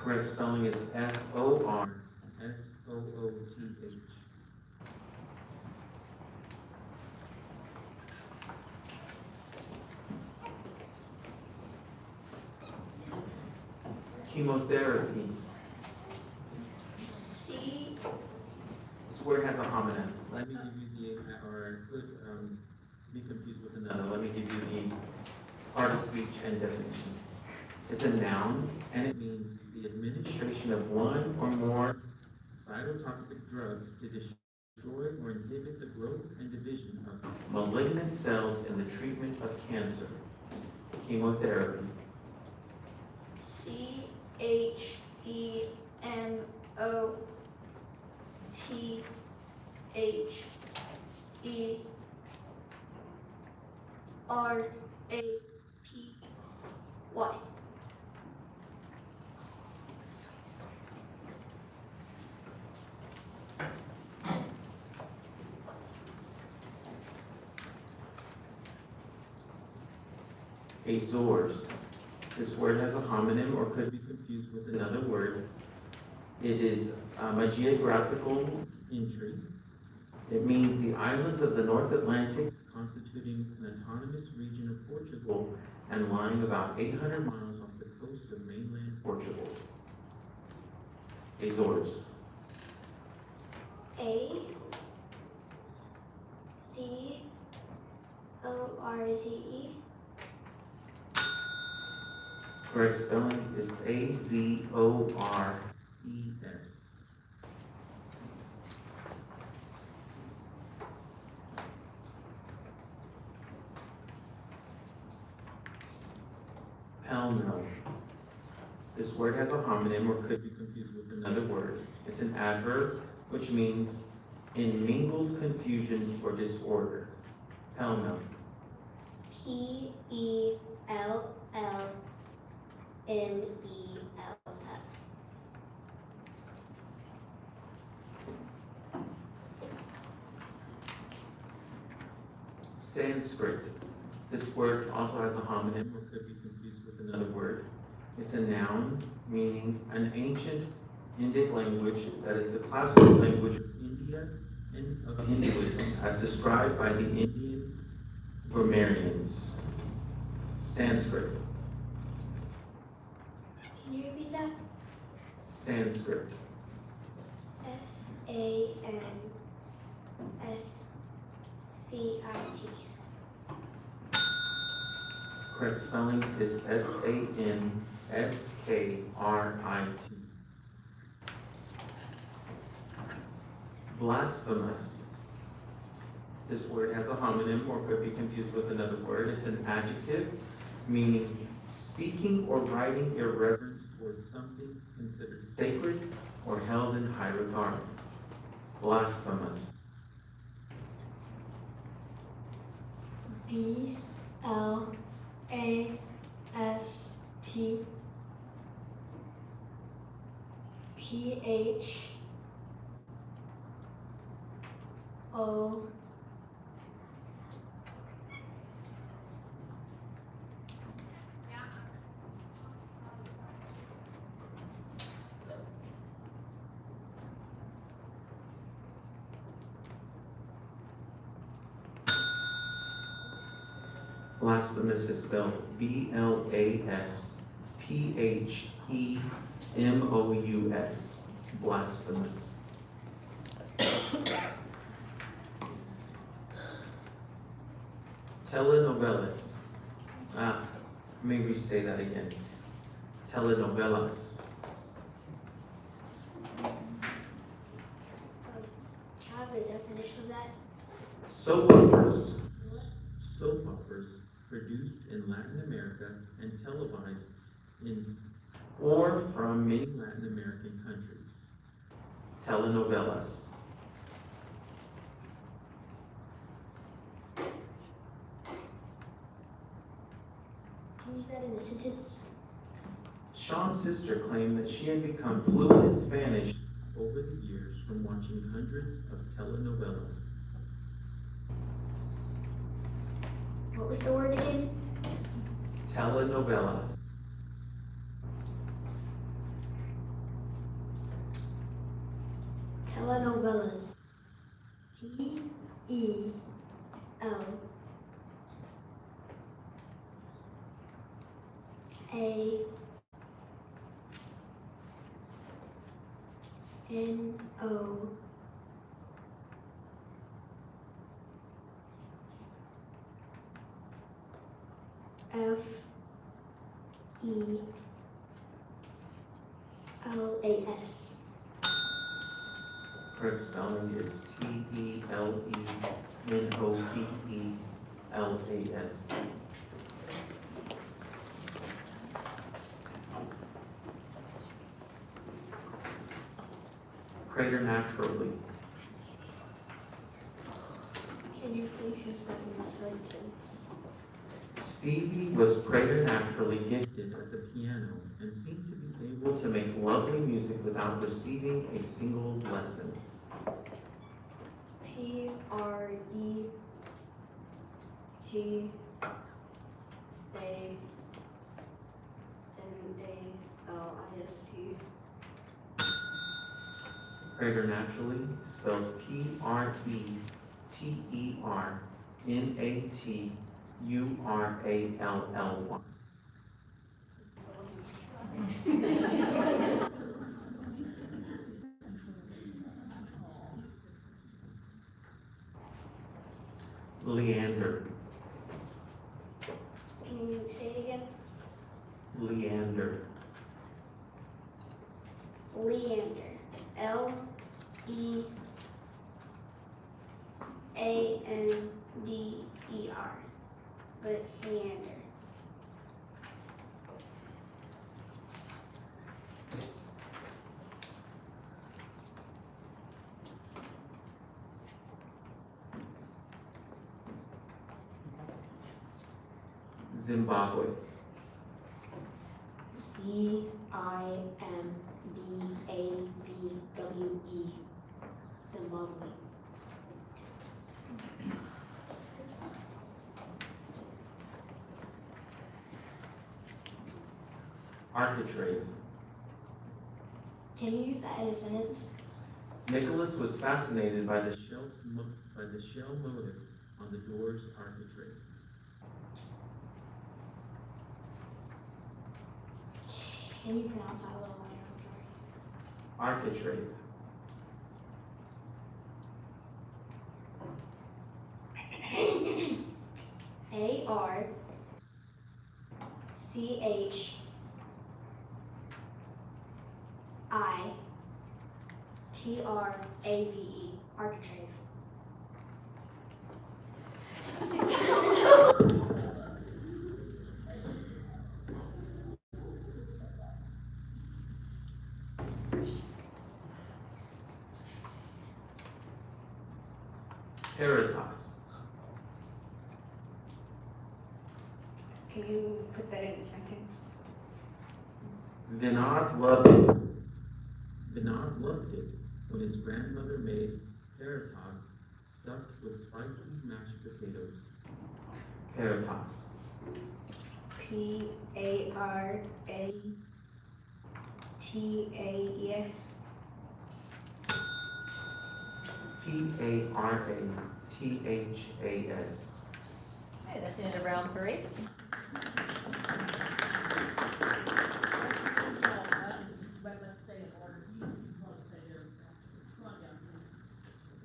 Correct spelling is F-O-R-S-O-O-T-H. Chemotherapy. This word has a homonym. Let me give you or could be confused with another. Let me give you the part of speech and definition. It's a noun, and it means the administration of one or more cytotoxic drugs to destroy or inhibit the growth and division of malignant cells in the treatment of cancer. Chemotherapy. CHEMOTHERAPY. Azores. This word has a homonym or could be confused with another word. It is a geographical entry. It means the islands of the North Atlantic constituting an autonomous region of Portugal and lying about 800 miles off the coast of mainland Portugal. Azores. AZORZE. Correct spelling is Azores. Pell-mell. This word has a homonym or could be confused with another word. It's an adverb, which means in mingled confusion or disorder. Pell-mell. PELLMELL. Sanskrit. This word also has a homonym or could be confused with another word. It's a noun meaning an ancient Indic language that is the classical language of India and of Hinduism as described by the Indian grammarians. Sanskrit. Can you repeat that? Sanskrit. SANSCIT. Correct spelling is SANSKRIT. Blasphemous. This word has a homonym or could be confused with another word. It's an adjective meaning speaking or writing irreverence towards something considered sacred or held in high regard. Blasphemous. BLASTPHO. Blasphemous is spelled BLASPHEMOUS. Blasphemous. Telenovelas. Let me restate that again. Telenovelas. Can I have a definition of that? Soap operas. Soap operas produced in Latin America and televised in or from many Latin American countries. Telenovelas. Can you use that in a sentence? Sean's sister claimed that she had become fluent in Spanish over the years from watching hundreds of telenovelas. What was the word again? Telenovelas. Telenovelas. TEL A NO FELAS. Correct spelling is TELENOVELAS. Preternaturally. Can you please use that in a sentence? Stevie was preternaturally gifted at the piano and seemed to be able to make lovely music without receiving a single lesson. PREGAMALIST. Preternaturally, spelled Preternaturally. Leander, Can you say it again? Leander, Leander. Leander. But Leander. Zimbabwe, Zimbabwe. Zimbabwe. Architrave. Can you use that in a sentence? Nicholas was fascinated by the shell motif on the door's architrave. Can you pronounce that a little louder? I'm sorry. Architrave. Architrave. Architrave. Peritas. Can you put that in a sentence? Vinod loved it. Vinod loved it when his grandmother made peritas stuffed with spicy mashed potatoes. Peritas. Paratas. Parathas. Okay, that's the end of round 3. But let's stay in order. You want to say your, come on down, please.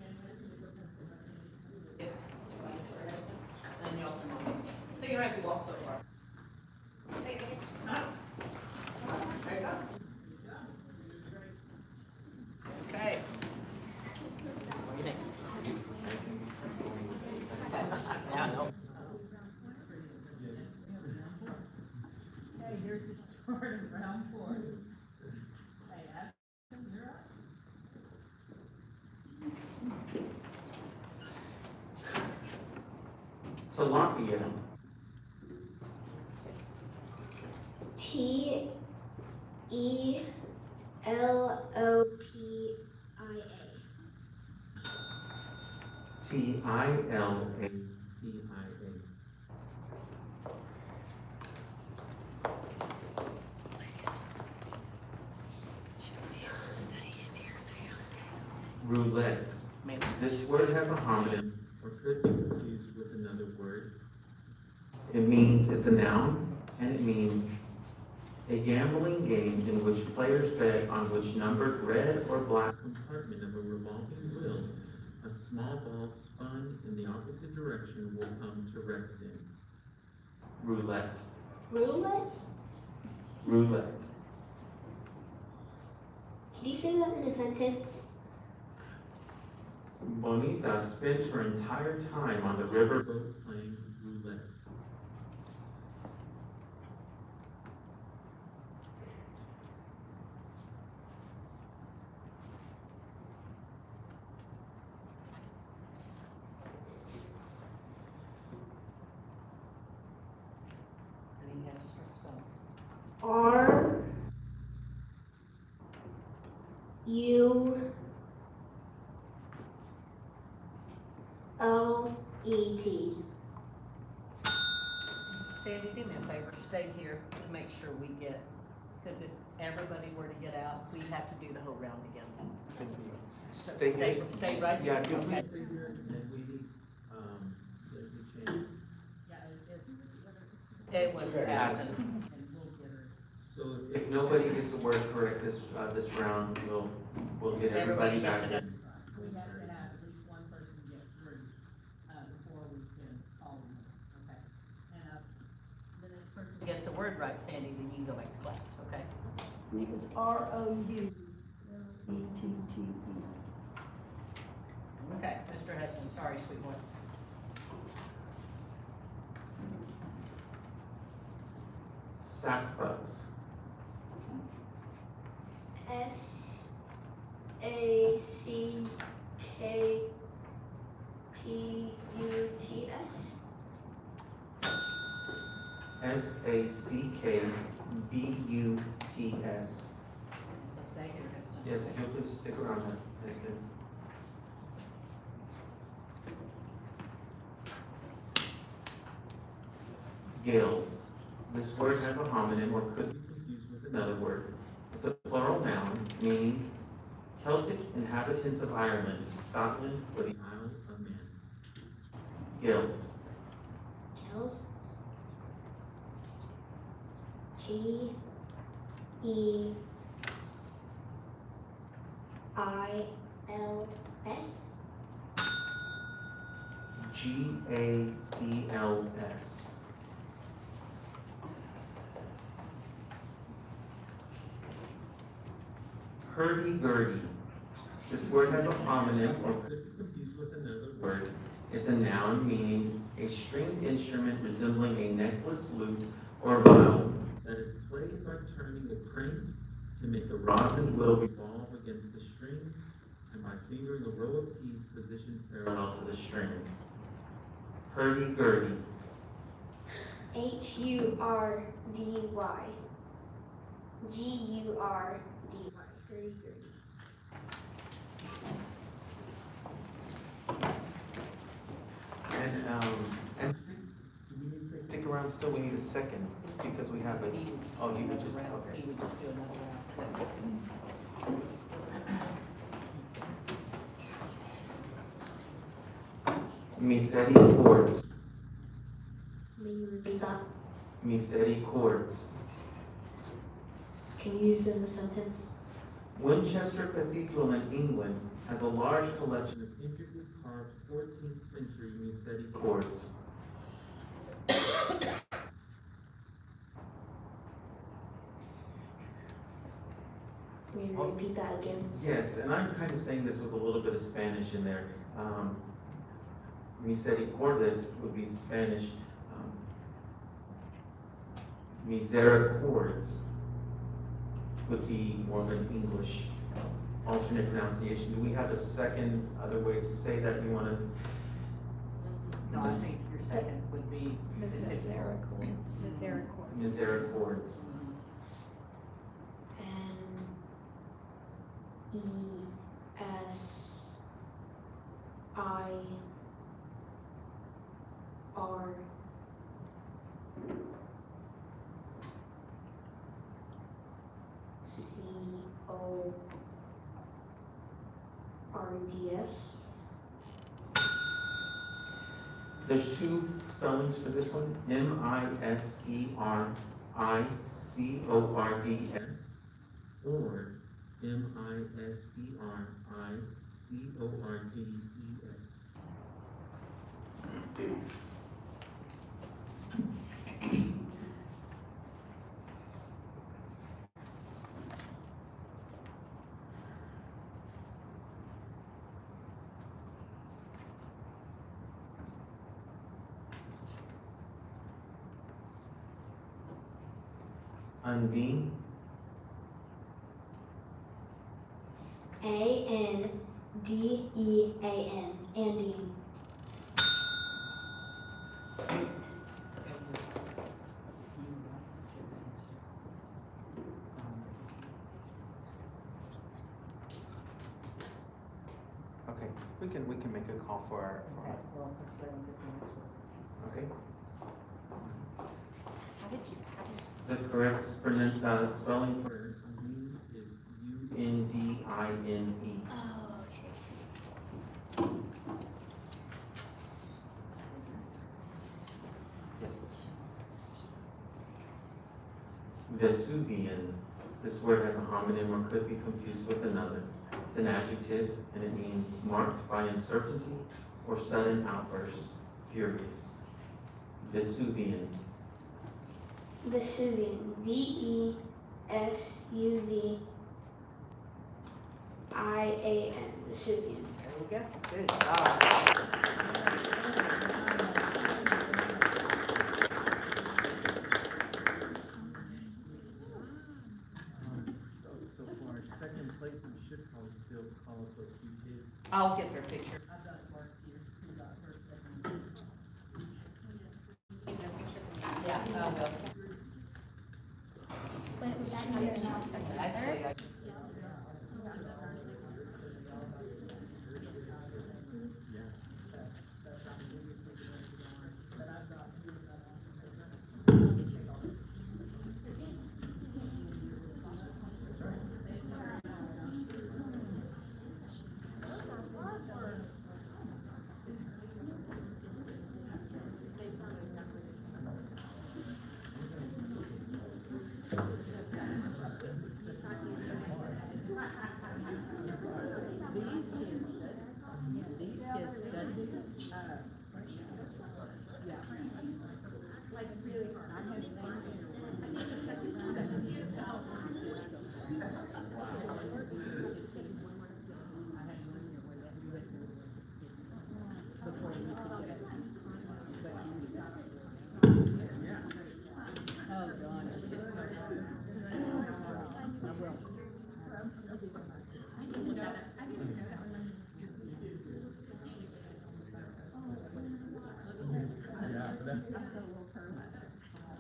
And let's see what And y'all can, so you don't have to walk so far. There you go. Okay. What do you think? Yeah, I know. Okay, here's the start of round 4. Hey, Adam, you're up. Tilapia. Tilapia. Tilapia. Roulette. Ma'am. This word has a homonym or could be confused with another word. It means it's a noun, and it means a gambling game in which players bet on which numbered red or black compartment of a revolving wheel a small ball spun in the opposite direction will come to rest in. Roulette. Roulette? Roulette. Can you say that in a sentence? Bonita spent her entire time on the riverboat playing roulette. And you have to start spelling. RULET. Sandy, do me a favor, stay here and make sure we get Because if everybody were to get out, we'd have to do the whole round again. So Stay here. Stay right Yeah, here. if we Okay. stay here and we, there's a chance. It was Addison. So if nobody gets a word correct this round, we'll get everybody Everybody back gets in. it. We have to have at least one person get through, before we can call them, okay? And, the next person Gets the word right, Sandy, then you can go back to class, okay? It was ROUETTE. Okay, Mr. Hudson, sorry, sweet boy. Sack butts. SACKPUTS. SACKBUTS. So stay here, Hudson. Yes, if you'll please stick around, Heston. Gills. This word has a homonym or could be confused with another word. It's a plural noun, meaning Celtic inhabitants of Ireland, Scotland, or the Isle of Man. Gills. Gills. GEILS. GAELS. Hurdy-gurdy. This word has a homonym or could be confused with another word. It's a noun meaning a stringed instrument resembling a necklace, lute, or viol that is played by turning a crank to make the rosin wheel revolve against the strings and by fingering a row of keys positioned parallel to the strings. Hurdy-gurdy. HURDY. GURDY. Hurdy-gurdy. And do we need to stick around still? We need a second because we have it. Oh, he would just, okay. He would just do another round. Yes, sir. Miseri chords. May you repeat that? Miseri chords. Can you use it in the sentence? Winchester Cathedral in England has a large collection of intricately carved 14th century Miseri chords. May you repeat that again? Yes, and I'm kind of saying this with a little bit of Spanish in there. Misericordes would be in Spanish. Misericords would be more of an English alternate pronunciation. Do we have a second other way to say that? You want to? No, I think your second would be. Misericords. MESERCORDS. There's two spellings for this one, MISERICORDS or MISERICORDES. Undine. ANDEAN. Andine. Okay, we can make a call for our, Okay, well, let's let him get the next one. okay? How did you? The correct spelling for U is Undine. Oh, okay. Yes. Vesuvian. This word has a homonym or could be confused with another. It's an adjective and it means marked by uncertainty or sudden outburst, furious. Vesuvian. Vesuvian. Vesuvian. Vesuvian. There you go. Good job. So far, second place, we should probably still call up those few kids. I'll get their picture. Yeah, I will. Wait, would that be your last Actually, I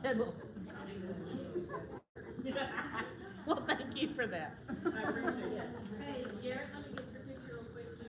Said, well. Well, thank you for that. I appreciate it. Hey, Garrett, let me get